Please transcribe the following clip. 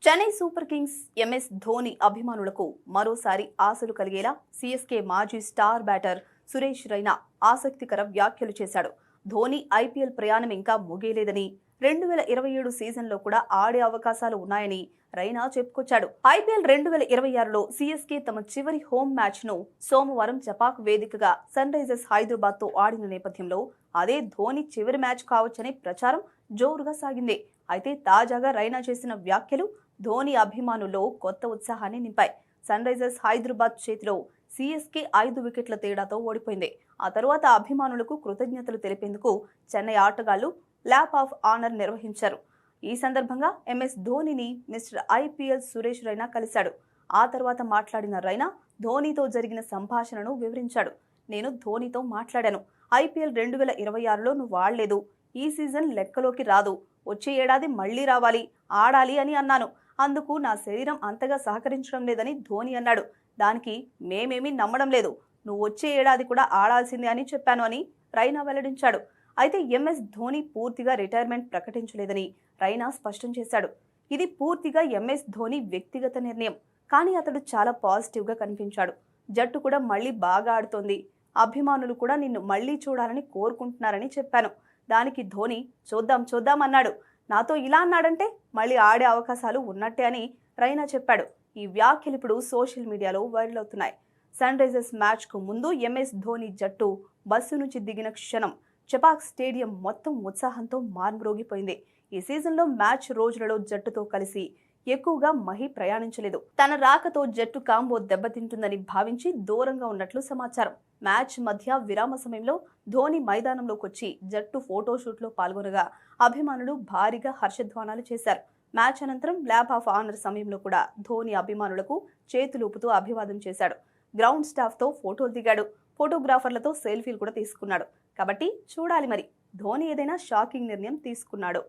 Chennai super Kings MS Dhoni అభిమానులకు మరోసారి ఆశలు కలిగేలా సిఎస్కే మాజీ స్టార్ బ్యాటర్ సురేష్ రైనా ఆసక్తికర వ్యాఖ్యలు చేశాడు. ధోని ఐపీఎల్ ప్రయాణం ఇంకా ముగియలేదని, 2027 సీజన్లో కూడా ఆడే అవకాశాలు ఉన్నాయని రైనా చెప్పుకొచ్చాడు. ఐపీఎల్ 2026లో సిఎస్కే తమ చివరి హోమ్ మ్యాచ్ ను సోమవారం చపాక్ వేదికగా సన్ రైజర్స్ హైదరాబాద్ తో ఆడిన నేపథ్యంలో అదే ధోని చివరి మ్యాచ్ కావచ్చనే ప్రచారం జోరుగా సాగింది. అయితే తాజాగా రైనా చేసిన వ్యాఖ్యలు ధోని అభిమానుల్లో కొత్త ఉత్సాహాన్ని నింపాయి. సన్ రైజర్స్ హైదరాబాద్ చేతిలో సిఎస్కే 5 వికెట్ల తేడాతో ఓడిపోయింది. ఆ తరువాత అభిమానులకు కృతజ్ఞతలు తెలిపేందుకు చెన్నై ఆటగాళ్లు ల్యాప్ ఆఫ్ ఆనర్ నిర్వహించారు. ఈ సందర్భంగా ఎంఎస్ ధోనిని మిస్టర్ ఐపీఎల్ సురేష్ రైనా కలిశాడు. ఆ తర్వాత మాట్లాడిన రైనా ధోనితో జరిగిన సంభాషణను వివరించాడు. నేను ధోనితో మాట్లాడాను. ఐపీఎల్ 2026లో నువ్వు ఆడలేదు, ఈ సీజన్ లెక్కలోకి రాదు, వచ్చే ఏడాది మళ్లీ రావాలి, ఆడాలి అని అన్నాను. అందుకు నా శరీరం అంతగా సహకరించడం లేదని ధోని అన్నాడు. దానికి మేమేమీ నమ్మడం లేదు, నువ్వు వచ్చే ఏడాది కూడా ఆడాల్సిందే అని చెప్పాను అని రైనా వెల్లడించాడు. అయితే ఎంఎస్ ధోని పూర్తిగా రిటైర్మెంట్ ప్రకటించలేదని రైనా స్పష్టం చేశాడు. ఇది పూర్తిగా ఎంఎస్ ధోని వ్యక్తిగత నిర్ణయం, కానీ అతడు చాలా పాజిటివ్గా కనిపించాడు. జట్టు కూడా మళ్లీ బాగా ఆడుతోంది, అభిమానులు కూడా నిన్ను మళ్లీ చూడాలని కోరుకుంటున్నారని చెప్పాను. దానికి ధోని చూద్దాం అన్నాడు. నాతో ఇలా అన్నాడంటే మళ్లీ ఆడే అవకాశాలు ఉన్నట్టే అని రైనా చెప్పాడు. ఈ వ్యాఖ్యలు ఇప్పుడు సోషల్ మీడియాలో వైరల్ అవుతున్నాయి. సన్ రైజర్స్ మ్యాచ్కు ముందు ఎంఎస్ ధోని జట్టు బస్సు నుంచి దిగిన క్షణం చపాక్ స్టేడియం మొత్తం ఉత్సాహంతో మార్మోగిపోయింది. ఈ సీజన్లో మ్యాచ్ రోజులలో జట్టుతో కలిసి ఎక్కువగా మహి ప్రయాణించలేదు. తన రాకతో జట్టు కాంబో దెబ్బతింటుందని భావించి దూరంగా ఉన్నట్లు సమాచారం. మ్యాచ్ మధ్య విరామ సమయంలో ధోని మైదానంలోకి వచ్చి జట్టు ఫోటోషూట్లో పాల్గొనగా అభిమానులు భారీగా హర్షధ్వానాలు చేశారు. మ్యాచ్ అనంతరం ల్యాప్ ఆఫ్ ఆనర్ సమయంలో కూడా ధోని అభిమానులకు చేతులూపుతూ అభివాదం చేశాడు. గ్రౌండ్ స్టాఫ్ తో ఫోటోలు దిగాడు. ఫోటోగ్రాఫర్లతో సెల్ఫీలు కూడా తీసుకున్నాడు. కాబట్టి చూడాలి మరి ధోని ఏదైనా షాకింగ్ నిర్ణయం తీసుకున్నాడు.